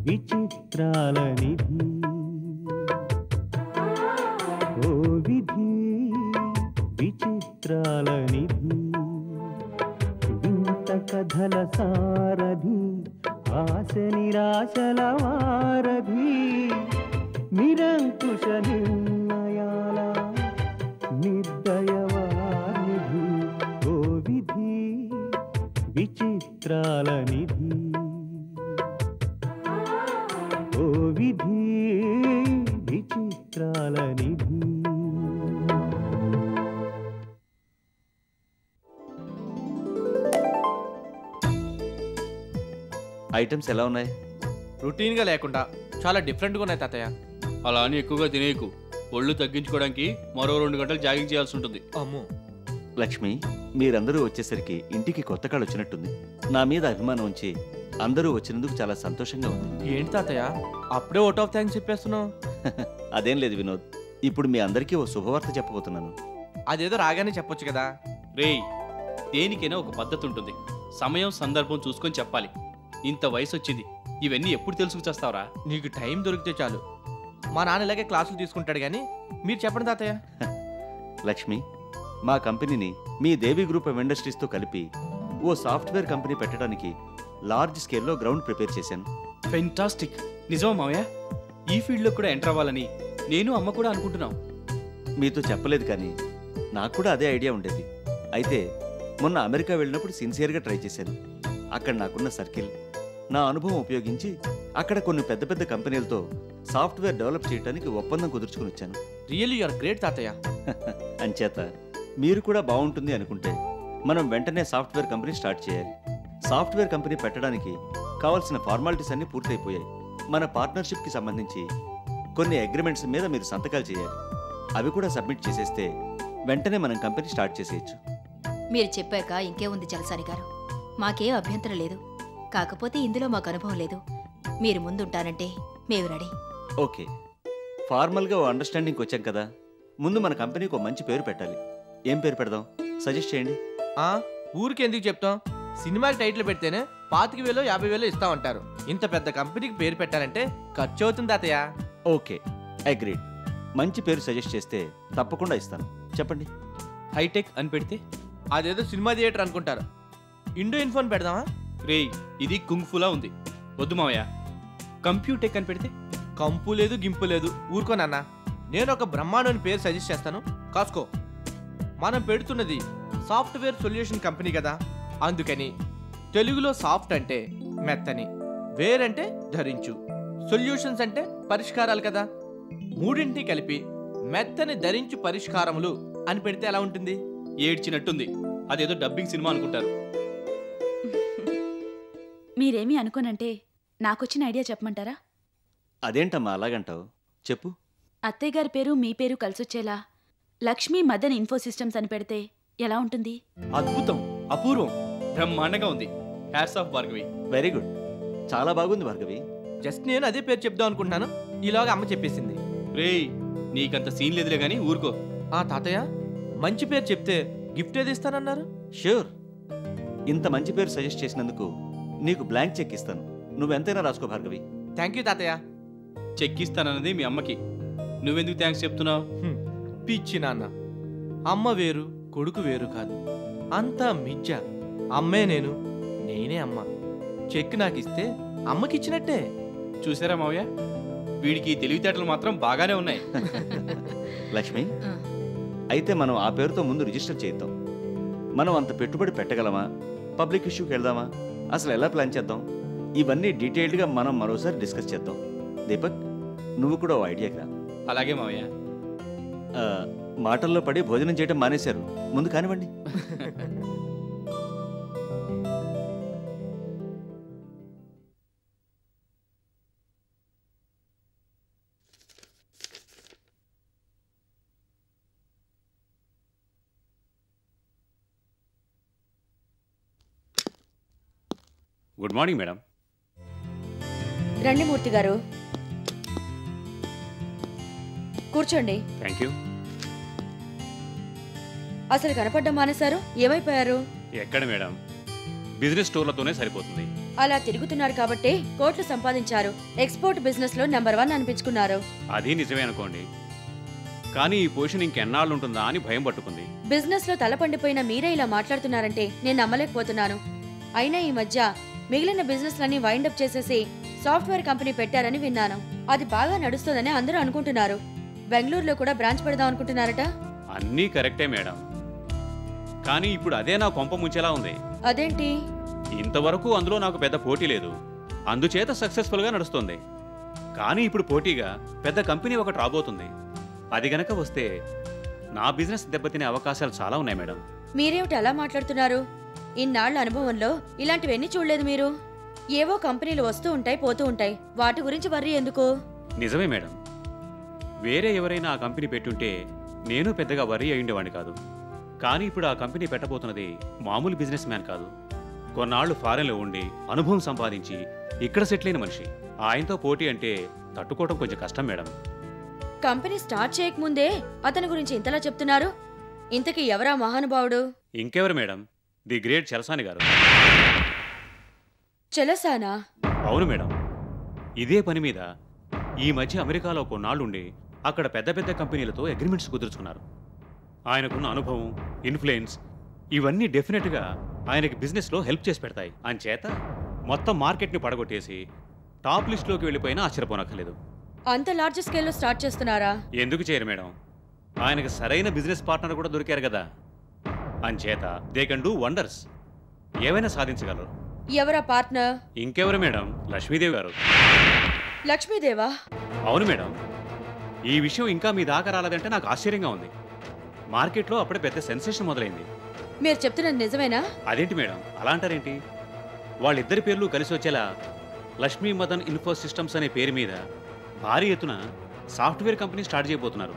విచిత్రాల నిధి ఓ విధి విచిత్రాల నిధి వింత కథల సారథి ఆశ నిరాశల వారధి నిరంకుశ నిర్ణయాల నిర్దయవానిధి ఓ విధి విచిత్రాల నిధి ఓ విధి విచిత్రాల నిధి. ఐటమ్స్ ఎలా ఉన్నాయి? రొటీన్గా లేకుండా చాలా డిఫరెంట్గా ఉన్నాయి తాతయ్య. అలా అని ఎక్కువగా తినేయకు. ఒళ్ళు తగ్గించుకోవడానికి మరో 2 గంటలు జాగింగ్ చేయాల్సి ఉంటుంది. అమ్మో. లక్ష్మి, మీరందరూ వచ్చేసరికి ఇంటికి కొత్త కాళ్ళు వచ్చినట్టుంది. నా మీద అభిమానం ఉంచి అందరూ వచ్చినందుకు చాలా సంతోషంగా ఉంది. ఏంటి తాతయ్య అప్పుడే ఓట్ ఆఫ్ థ్యాంక్స్ చెప్పేస్తున్నావు? అదేం లేదు వినోద్, ఇప్పుడు మీ అందరికీ ఓ శుభవార్త చెప్పబోతున్నాను. అదేదో రాగానే చెప్పొచ్చు కదా. రేయ్, దేనికైనా ఒక పద్ధతి ఉంటుంది. సమయం సందర్భం చూసుకొని చెప్పాలి. ఇంత వయసు వచ్చింది, ఇవన్నీ ఎప్పుడు తెలుసుకొచ్చేస్తావరా? నీకు టైం దొరికితే చాలు. మా నాన్న ఇలాగే క్లాసులు తీసుకుంటాడు కానీ మీరు చెప్పండి తాతయ్య. లక్ష్మి, మా కంపెనీని మీ దేవి గ్రూప్ ఆఫ్ ఇండస్ట్రీస్తో కలిపి ఓ సాఫ్ట్వేర్ కంపెనీ పెట్టడానికి లార్జ్ స్కేల్లో గ్రౌండ్ ప్రిపేర్ చేశాను. ఫెంటాస్టిక్. నిజమా మావయ్య? ఈ ఫీల్డ్లో కూడా ఎంటర్ అవ్వాలని నేను అమ్మ కూడా అనుకుంటున్నాం. మీతో చెప్పలేదు కానీ నాకు కూడా అదే ఐడియా ఉండేది. అయితే మొన్న అమెరికా వెళ్ళినప్పుడు సిన్సియర్గా ట్రై చేశాను. అక్కడ నాకున్న సర్కిల్, నా అనుభవం ఉపయోగించి అక్కడ కొన్ని పెద్ద పెద్ద కంపెనీలతో సాఫ్ట్వేర్ డెవలప్ చేయడానికి ఒప్పందం కుదుర్చుకుని వచ్చాను. రియల్లీ యు ఆర్ గ్రేట్ తాతయ్య. అంచేత మీరు కూడా బాగుంటుంది అనుకుంటే మనం వెంటనే సాఫ్ట్వేర్ కంపెనీ స్టార్ట్ చేయాలి. సాఫ్ట్వేర్ కంపెనీ పెట్టడానికి కావాల్సిన ఫార్మాలిటీస్ అన్నీ పూర్తయిపోయాయి. మన పార్ట్నర్షిప్కి సంబంధించి కొన్ని అగ్రిమెంట్స్ మీద మీరు సంతకాలు చేయాలి. అవి కూడా సబ్మిట్ చేసేస్తే వెంటనే మనం కంపెనీ స్టార్ట్ చేసేయచ్చు. మీరు చెప్పాక ఇంకేముంది జలసాని గారు, మాకేం అభ్యంతరం లేదు. కాకపోతే ఇందులో మాకు అనుభవం లేదు. మీరు ముందుంటానంటే మేము రెడీ. ఓకే, ఫార్మల్గా ఓ అండర్స్టాండింగ్కి వచ్చాం కదా, ముందు మన కంపెనీకి ఒక మంచి పేరు పెట్టాలి. ఏం పేరు పెడదాం? సజెస్ట్ చేయండి. ఊరికి ఎందుకు చెప్తాం? సినిమాకి టైటిల్ పెడితేనే 25,000 50,000 ఇస్తామంటారు. ఇంత పెద్ద కంపెనీకి పేరు పెట్టాలంటే ఖర్చు అవుతుంది తాతయ్య. Okay, agreed. మంచి పేరు సజెస్ట్ చేస్తే తప్పకుండా ఇస్తాను. చెప్పండి. హైటెక్ అని పెడితే? అదేదో సినిమా థియేటర్ అనుకుంటారు. ఇండో ఇన్ఫోన్ పెడదామా? రేయ్, ఇది కుంగ్ఫులా ఉంది. వద్దు మావయ్య. కంప్యూటెక్ అని పెడితే? కంపు లేదు గింపు లేదు. ఊరుకోనన్నా, నేను ఒక బ్రహ్మాండని పేరు సజెస్ట్ చేస్తాను, కాసుకో. మనం పెడుతున్నది సాఫ్ట్వేర్ సొల్యూషన్ కంపెనీ కదా, అందుకని తెలుగులో సాఫ్ట్ అంటే మెత్తని, వేర్ అంటే ధరించు, సొల్యూషన్స్ అంటే పరిష్కారాలు కదా. మూడింటిని కలిపి మెత్తని ధరించు పరిష్కారములు అని పెడితే ఎలా ఉంటుంది? ఏడ్చినట్టుంది. అదేదో డబ్బింగ్ సినిమా అనుకుంటారు. మీరేమీ అనుకోనంటే నాకొచ్చిన ఐడియా చెప్పమంటారా? అదేంటమ్మా అలాగంటావు? చెప్పు. అత్తయ్య గారి పేరు మీ పేరు కలిసొచ్చేలా లక్ష్మీ మదన్ ఇన్ఫోసిస్టమ్స్ అని పెడితే ఎలా ఉంటుంది? అద్భుతం, అపూర్వం, బ్రహ్మాండంగా ఉంది. Hats off Bhargavi. Very good, చాలా బాగుంది భార్గవి. జస్ట్ నేను అదే పేరు చెప్దాం అనుకుంటున్నాను, ఈలోగా అమ్మ చెప్పేసింది. రేయ్, నీకంత సీన్ లేదులే కానీ ఊరుకో. తాతయ్య, మంచి పేరు చెప్తే గిఫ్ట్ ఏది ఇస్తానన్నారు? ష్యూర్. ఇంత మంచి పేరు సజెస్ట్ చేసినందుకు నీకు బ్లాంక్ చెక్ ఇస్తాను. నువ్వెంతైనా రాసుకో భార్గవి. థ్యాంక్ యూ తాతయ్య. చెక్ ఇస్తానన్నది మీ అమ్మకి, నువ్వెందుకు థ్యాంక్స్ చెప్తున్నావు? పిచ్చి నాన్న, అమ్మ వేరు కొడుకు వేరు కాదు, అంతా మిజ్జ. అమ్మే నేను, నేనే అమ్మ. చెక్ నాకు ఇస్తే అమ్మకి ఇచ్చినట్టే. చూసారా మావయ్య, వీడికి తెలివితేటలు మాత్రం బాగానే ఉన్నాయి. లక్ష్మి, అయితే మనం ఆ పేరుతో ముందు రిజిస్టర్ చేద్దాం. మనం అంత పెట్టుబడి పెట్టగలమా? పబ్లిక్ ఇష్యూకి వెళ్దామా? అసలు ఎలా ప్లాన్ చేద్దాం? ఇవన్నీ డీటెయిల్డ్గా మనం మరోసారి డిస్కస్ చేద్దాం. దీపక్, నువ్వు కూడా ఓ ఐడియాకి రా. అలాగే మావయ్య. మాటల్లో పడి భోజనం చేయడం మానేశారు, ముందు కానివ్వండి. Good morning madam. రండి మూర్తి గారు, కూర్చోండి. Thank you. అసలు కనపడ్డం మానేశారు, ఏమైపోయారు? ఎక్కడ మేడం, బిజినెస్ స్టోర్లతోనే సరిపోతుంది. అలా తిరుగుతున్నారు కాబట్టే కోట్లు సంపాదించారు. ఎక్స్పోర్ట్ బిజినెస్ లో నెంబర్ 1 అనిపించుకున్నారు. అది నిజమే అనుకోండి, కానీ ఈ పొజిషన్ ఇంకెన్నాళ్ళు ఉంటుందా అని భయం పట్టుకుంది. బిజినెస్ లో తలపండిపోయిన మీరే ఇలా మాట్లాడుతున్నారంటే నేను నమ్మలేకపోతున్నాను. అయినా ఈ మధ్య మిగిలిన బిజినెస్ లన్నీ వైండప్ చేసేసి సాఫ్ట్వేర్ కంపెనీ పెట్టారని విన్నాను. అది బాగా నడుస్తుందని అందరూ అనుకుంటున్నారు. బెంగళూరులో కూడా బ్రాంచ్ పెడదాం అనుకుంటున్నారట. అన్నీ కరెక్టే మేడం, కానీ ఇప్పుడు అదే నా కొంప ముంచేలా ఉంది. అదేంటి? ఇంతవరకు అందులో నాకు పెద్ద పోటీ లేదు, అందుచేత సక్సెస్ఫుల్గా నడుస్తుంది. కానీ ఇప్పుడు పోటీగా పెద్ద కంపెనీ ఒకటి రాబోతుంది. అది గనక వస్తే నా బిజినెస్ దెబ్బతినే అవకాశాలు చాలా ఉన్నాయి మేడం. మీరేమిటి అలా మాట్లాడుతున్నారు? ఇన్నాళ్ల అనుభవంలో ఇలాంటివన్నీ చూడలేదు మీరు. ఏవో కంపెనీలు వస్తూ ఉంటాయి, పోతూ ఉంటాయి. వాటి గురించి వర్రీ ఎందుకు? నిజమే మేడం, వేరే ఎవరైనా ఆ కంపెనీ పెట్టుంటే నేను పెద్దగా వర్రీ అయ్యుండేవాడిని కాదు. కానీ ఇప్పుడు ఆ కంపెనీ పెట్టబోతున్నది మామూలు బిజినెస్ మ్యాన్ కాదు. కొన్నాళ్లు ఫారెన్లో ఉండి అనుభవం సంపాదించి ఇక్కడ సెటిల్ అయిన మనిషి. ఆయనతో పోటీ అంటే తట్టుకోవడం కొంచెం కష్టం మేడం. కంపెనీ స్టార్ట్ చేయకముందే అతని గురించి ఇంతలా చెప్తున్నారు. ఇంతకీ ఎవరా మహానుభావుడు? ఇంకెవరు మేడం, ది గ్రేట్ చలసాని గారు. చలసానా? అవును మేడం, ఇదే పని మీద ఈ మధ్య అమెరికాలో కొన్నాళ్ళుండి అక్కడ పెద్ద పెద్ద కంపెనీలతో అగ్రిమెంట్స్ కుదుర్చుకున్నారు. ఆయనకున్న అనుభవం, ఇన్ఫ్లుయెన్స్ ఇవన్నీ డెఫినెట్గా ఆయనకి బిజినెస్లో హెల్ప్ చేసి పెడతాయి. అంచేత మొత్తం మార్కెట్ని పడగొట్టేసి టాప్ లిస్ట్లోకి వెళ్ళిపోయినా ఆశ్చర్యపోనక్కర్లేదు. అంత లార్జ్ స్కేల్లో స్టార్ట్ చేస్తున్నారా? ఎందుకు చేయరు మేడం, ఆయనకు సరైన బిజినెస్ పార్ట్నర్ కూడా దొరికారు కదా. అంచేత దే కెన్ డూ వండర్స్, ఏవైనా సాధించగలరు. ఎవరా పార్ట్నర్? ఇంకెవరు మేడం, లక్ష్మీదేవి గారు. లక్ష్మీదేవా? అవును మేడం, ఈ విషయం ఇంకా మీ దాకా రాలేదంటే నాకు ఆశ్చర్యంగా ఉంది. మార్కెట్లో అప్పుడే పెద్ద సెన్సేషన్ మొదలైంది. మీరు చెప్తున్నది నిజమేనా? అదేంటి మేడం అలా అంటారేంటి? వాళ్ళిద్దరి పేర్లు కలిసి వచ్చేలా లక్ష్మీ మదన్ ఇన్ఫో సిస్టమ్స్ అనే పేరు మీద భారీ ఎత్తున సాఫ్ట్వేర్ కంపెనీ స్టార్ట్ చేయబోతున్నారు.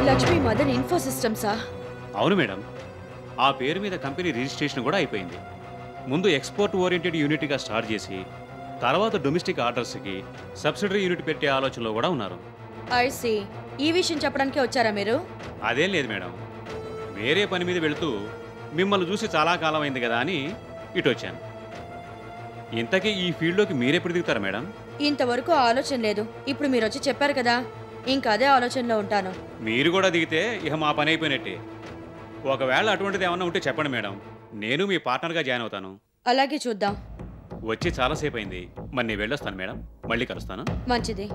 లక్ష్మీ మదన్ ఇన్ఫో సిస్టమ్సా? అవును మేడం, ఆ పేరు మీద కంపెనీ రిజిస్ట్రేషన్ కూడా అయిపోయింది. ముందు ఎక్స్పోర్ట్ ఓరియంటెడ్ యూనిట్గా స్టార్ట్ చేసి తర్వాత డొమెస్టిక్ ఆర్డర్స్కి సబ్సిడరీ యూనిట్ పెట్టే ఆలోచనలో కూడా ఉన్నారు. I see. ఈ విషయం చెప్పడానికే వచ్చారా మీరు? అదేం లేదు మేడం, వేరే పని మీద వెళుతూ మిమ్మల్ని చూసి చాలా కాలం అయింది కదా అని ఇటు వచ్చాను. ఇంతకీ ఈ ఫీల్డ్లోకి మీరెప్పుడు దిగుతారా మేడం? ఇంతవరకు ఆలోచన లేదు. ఇప్పుడు మీరు వచ్చి చెప్పారు కదా, ఇంకా అదే ఆలోచనలో ఉంటాను. మీరు కూడా దిగితే ఇక మా పని అయిపోయినట్టే. ఒకవేళ అటువంటిది ఏమన్నా ఉంటే చెప్పండి మేడం, నేను మీ పార్ట్నర్గా జాయిన్ అవుతాను. అలాగే చూద్దాం. వచ్చి చాలాసేపు అయింది, మరి నేను వెళ్ళొస్తాను మేడం, మళ్ళీ కలుస్తాను. మంచిది.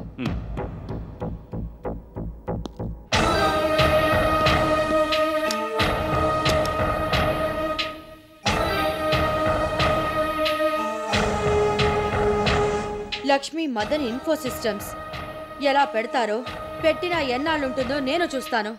లక్ష్మీ మదన్ ఇన్ఫో సిస్టమ్స్ ఎలా పెడతారో, పెట్టినా ఎన్నాళ్ళుంటుందో నేను చూస్తాను.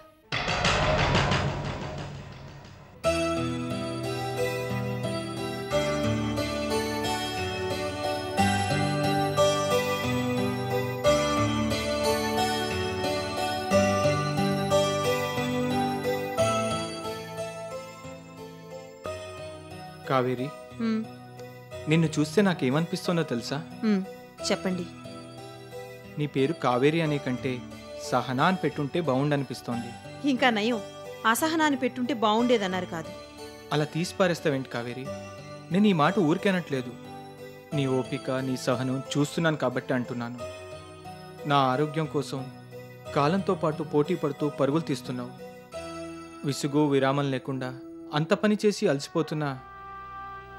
కావేరి, నిన్ను చూస్తే నాకేమనిపిస్తుందో తెలుసా? చెప్పండి. నీ పేరు కావేరి అనే కంటే సహనా అని పెట్టుంటే బాగుండనిపిస్తోంది. ఇంకా నయం, అసహనాన్ని పెట్టుంటే బాగుండేదన్నారు కాదు. అలా తీసిపారేస్తావేంటి కావేరి? నేను ఈ మాట ఊరికేనట్లేదు. నీ ఓపిక, నీ సహనం చూస్తున్నాను కాబట్టి అంటున్నాను. నా ఆరోగ్యం కోసం కాలంతో పాటు పోటీ పడుతూ పరుగులు తీస్తున్నావు. విసుగు విరామం లేకుండా అంత పని చేసి అలసిపోతున్నా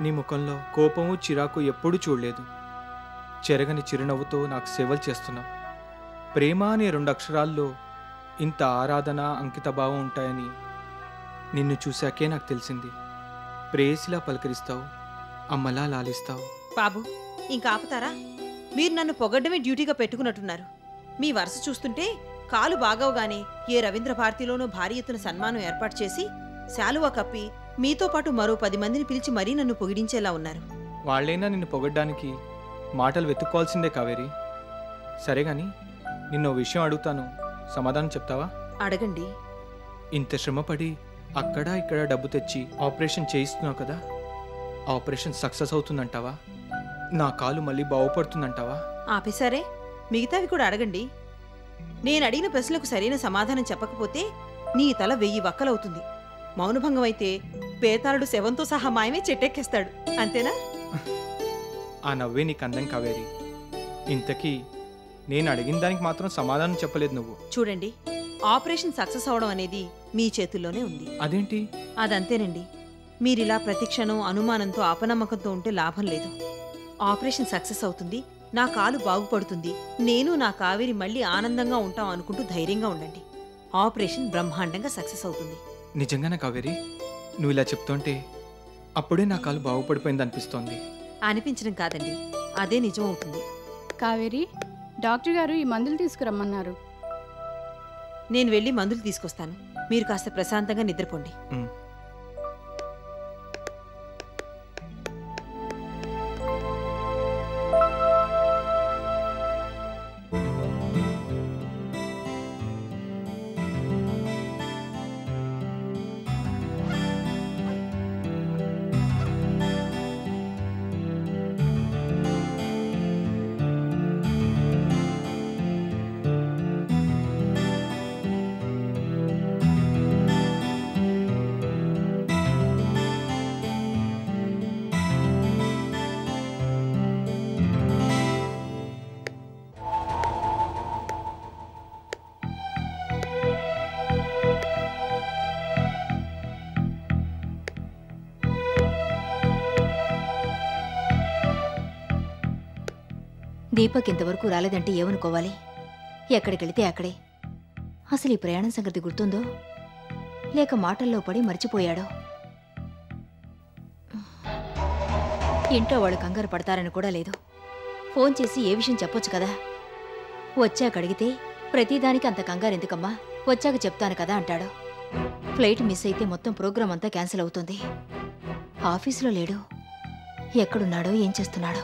నీ ముఖంలో కోపము చిరాకు ఎప్పుడూ చూడలేదు. చెరగని చిరునవ్వుతో నాకు సేవలు చేస్తున్నావు. ప్రేమ అనే 2 అక్షరాల్లో ఇంత ఆరాధన, అంకితభావం ఉంటాయని నిన్ను చూశాకే నాకు తెలిసింది. ప్రేయసిలా పలకరిస్తావు, అమ్మలా లాలిస్తావు. బాబు, ఇంకా ఆపుతారా? మీరు నన్ను పొగడ్డమే డ్యూటీగా పెట్టుకున్నట్టున్నారు. మీ వరుస చూస్తుంటే కాలు బాగవగానే ఏ రవీంద్ర భారతిలోనూ భారీ ఎత్తున సన్మానం ఏర్పాటు చేసి శాలువా కప్పి మీతో పాటు మరో 10 మందిని పిలిచి మరీ నన్ను పొగిడించేలా ఉన్నారు. వాళ్ళైనా నిన్ను పొగడ్డానికి మాటలు వెతుక్కోవాల్సిందే కావేరి. సరే గాని నిన్నో విషయం అడుగుతాను, సమాధానం చెప్తావా? అడగండి. ఇంత శ్రమపడి అక్కడ ఇక్కడ డబ్బు తెచ్చి ఆపరేషన్ చేయిస్తున్నావు కదా, ఆపరేషన్ సక్సెస్ అవుతుందంటావా? నా కాలు మళ్ళీ బాగుపడుతుందంటావా? ఆపేశారే, మిగతావి కూడా అడగండి. నేను అడిగిన ప్రశ్నలకు సరైన సమాధానం చెప్పకపోతే నీ తల 1000 వక్కలవుతుంది. మౌనభంగం అయితే పేతాళుడు శవంతో సహా మాయమే చెట్టెక్కేస్తాడు. అంతేనా? ఆ నవ్వే నీకు అందం కావేరి. ఇంతకీ నేను అడిగిన దానికి మాత్రం సమాధానం చెప్పలేదు నువ్వు. చూడండి, ఆపరేషన్ సక్సెస్ అవడం అనేది మీ చేతుల్లోనే ఉంది. అదేంటి? అదంతేనండి. మీరిలా ప్రతిక్షణం అనుమానంతో అపనమ్మకంతో ఉంటే లాభం లేదు. ఆపరేషన్ సక్సెస్ అవుతుంది, నా కాలు బాగుపడుతుంది, నేను నా కావేరి మళ్ళీ ఆనందంగా ఉంటాం అనుకుంటూ ధైర్యంగా ఉండండి. ఆపరేషన్ బ్రహ్మాండంగా సక్సెస్ అవుతుంది. నిజంగానే కావేరి, నువ్వు ఇలా చెప్తుంటే అప్పుడే నా కాలు బాగుపడిపోయింది అనిపిస్తోంది. అనిపించడం కాదండి, అదే నిజం అవుతుంది. కావేరి, డాక్టర్ గారు ఈ మందులు తీసుకురమ్మన్నారు. నేను వెళ్ళి మందులు తీసుకొస్తాను. మీరు కాస్త ప్రశాంతంగా నిద్రపోండి. దీపక్ ఇంతవరకు రాలేదంటే ఏమనుకోవాలి? ఎక్కడికెళితే అక్కడే. అసలు ఈ ప్రయాణం సంగతి గుర్తుందో లేక మాటల్లో పడి మర్చిపోయాడో? ఇంట్లో వాళ్ళు కంగారు పడతారని కూడా లేదు. ఫోన్ చేసి ఏ విషయం చెప్పొచ్చు కదా. వచ్చాక అడిగితే ప్రతిదానికి అంత కంగారు ఎందుకమ్మా, వచ్చాక చెప్తాను కదా అంటాడు. ఫ్లైట్ మిస్ అయితే మొత్తం ప్రోగ్రాం అంతా క్యాన్సిల్ అవుతుంది. ఆఫీసులో లేడు, ఎక్కడున్నాడో ఏం చేస్తున్నాడో.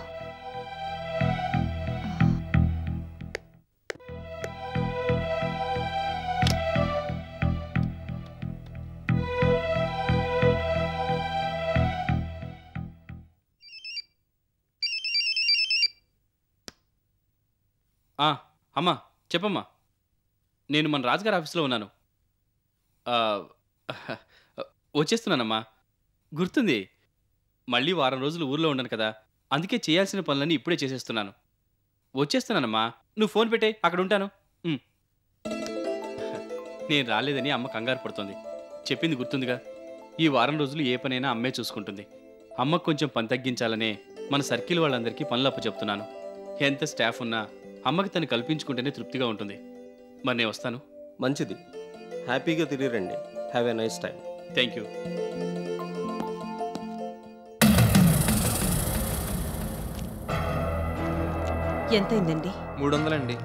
అమ్మా చెప్పమ్మా. నేను మన రాజుగారి ఆఫీస్లో ఉన్నాను. వచ్చేస్తున్నానమ్మా. గుర్తుంది, మళ్ళీ వారం రోజులు ఊర్లో ఉండను కదా, అందుకే చేయాల్సిన పనులన్నీ ఇప్పుడే చేసేస్తున్నాను. వచ్చేస్తున్నానమ్మా, నువ్వు ఫోన్ పెట్టే, అక్కడ ఉంటాను. నేను రాలేదని అమ్మ కంగారు పడుతుంది. చెప్పింది గుర్తుందిగా, ఈ వారం రోజులు ఏ పనైనా అమ్మే చూసుకుంటుంది. అమ్మకు కొంచెం పని తగ్గించాలనే మన సర్కిల్ వాళ్ళందరికీ పనులప్పు చెప్తున్నాను. ఎంత స్టాఫ్ ఉన్నా అమ్మకి తను కల్పించుకుంటేనే తృప్తిగా ఉంటుంది. మరి నేను వస్తాను. మంచిది, హ్యాపీగా తిరిగి రండి. Have a nice time. Thank you. ఎంతైందండి? 300 అండి.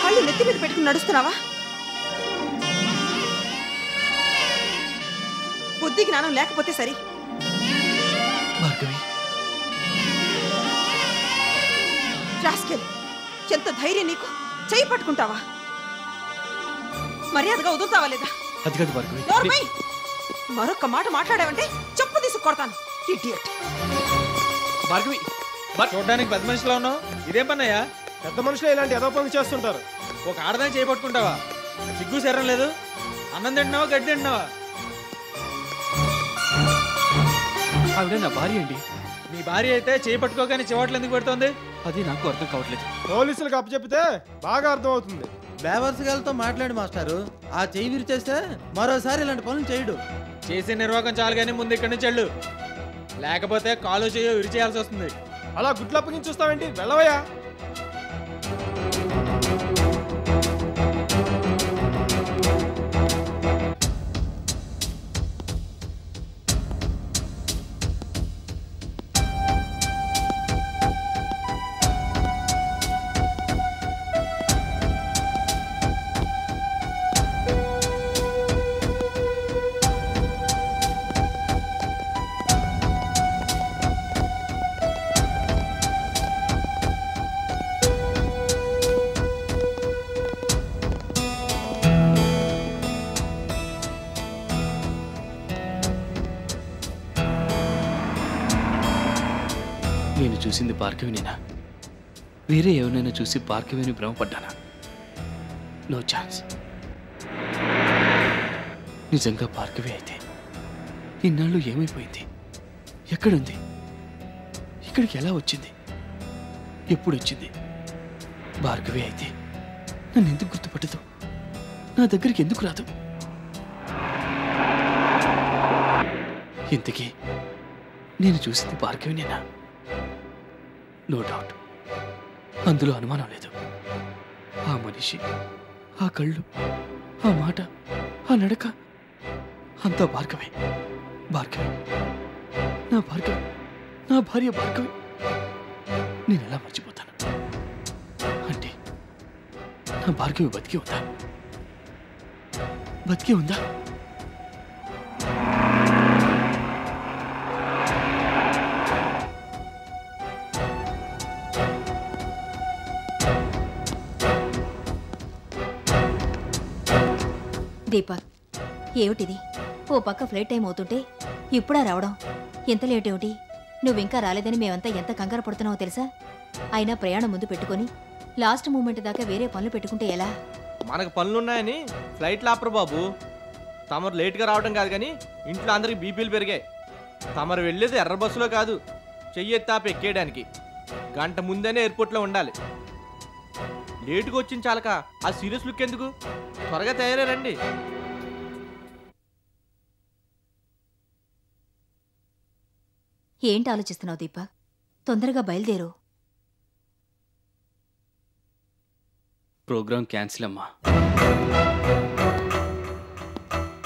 కళ్ళు నెత్తి మీద పెట్టుకుని నడుస్తున్నావా? బుద్ధి జ్ఞానం లేకపోతే సరి. రాస్కెల్, ఎంత ధైర్యం నీకు! చెయ్యి పట్టుకుంటావా? మర్యాదగా వదులుతావా లేదా? అది కాదు భార్గవి. నోర్మై! మరొక్క మాట మాట్లాడావంటే చెప్పు తీసుకు కొడతాను. ఇడియట్. భార్గవి, చూడడానికి పెద్ద మనిషిలో ఉన్నావు, ఇదేం పన్నయ్యా? పెద్ద మనుషులు ఇలాంటి ఏదో పనులు చేస్తుంటారు. ఒక ఆడదాన్ని చేపట్టుకుంటావా? సిగ్గు శరం లేదు? అన్నం తింటున్నావా, గడ్డి తింటున్నావా? ఆవిడ నా భార్య అండి. మీ భార్య అయితే చేయి పట్టుకోగానే చివాట్లు ఎందుకు పెడుతోంది? అది నాకు అర్థం కావట్లేదు. పోలీసులకు అప్పచెప్పితే బాగా అర్థం అవుతుంది. బేవర్స్గాలతో మాట్లాడి మాస్టారు, ఆ చెయ్యి విరిచేస్తే మరోసారి ఇలాంటి పనులు చేయడు. చేసే నిర్వాహకం చాలు కానీ ముందు ఇక్కడి నుంచి వెళ్ళు, లేకపోతే కాలు చేయో విరిచేయాల్సి వస్తుంది. అలా గుడ్లు అప్పగించి చూస్తావేంటి? వెళ్ళవయ్యా. నేను చూసింది భార్గవినేనా? వేరే ఎవరినైనా చూసి భార్గవిని భ్రమపడ్డానా? No chance. నిజంగా భార్గవి అయితే ఇన్నాళ్ళు ఏమైపోయింది? ఎక్కడుంది? ఇక్కడికి ఎలా వచ్చింది? ఎప్పుడు వచ్చింది? భార్గవి అయితే నన్ను ఎందుకు గుర్తుపట్టదు? నా దగ్గరికి ఎందుకు రాదు? ఇంతకీ నేను చూసింది భార్గవినేనా? నో డౌట్, అందులో అనుమానం లేదు. ఆ మనిషి, ఆ కళ్ళు, ఆ మాట, ఆ నడక అంతా భార్గవి. భార్గవి, నా భార్గవి, నా భార్య భార్గవి. నేను ఎలా మర్చిపోతాను? అంటే నా భార్గవి బతికి ఉందా? బతికి ఉందా? దీపక్, ఏమిటిది? ఓ పక్క ఫ్లైట్ టైం అవుతుంటే ఇప్పుడా రావడం? ఎంత లేట్ ఏమిటి? నువ్వింకా రాలేదని మేమంతా ఎంత కంగారు పడుతున్నావో తెలుసా? అయినా ప్రయాణం ముందు పెట్టుకొని లాస్ట్ మూమెంట్ దాకా వేరే పనులు పెట్టుకుంటే ఎలా? మనకు పనులున్నాయని ఫ్లైట్లు ఆపరు బాబు. తమరు లేట్గా రావడం కాదు కానీ ఇంట్లో అందరికి బీపీలు పెరిగాయి. తమరు వెళ్ళేది ఎర్ర బస్సులో కాదు, చెయ్యెత్తాపి ఎక్కేయడానికి. గంట ముందేనే ఎయిర్పోర్ట్లో ఉండాలి. లేటుగా వచ్చిన చాలక ఆ సీరియస్ లుక్ ఎందుకు? త్వరగా తయారే రండి. ఏంటి ఆలోచిస్తున్నావు దీపక్? తొందరగా బయలుదేరు. ప్రోగ్రామ్ క్యాన్సిల్ అమ్మా.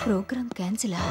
ప్రోగ్రామ్ క్యాన్సిలా?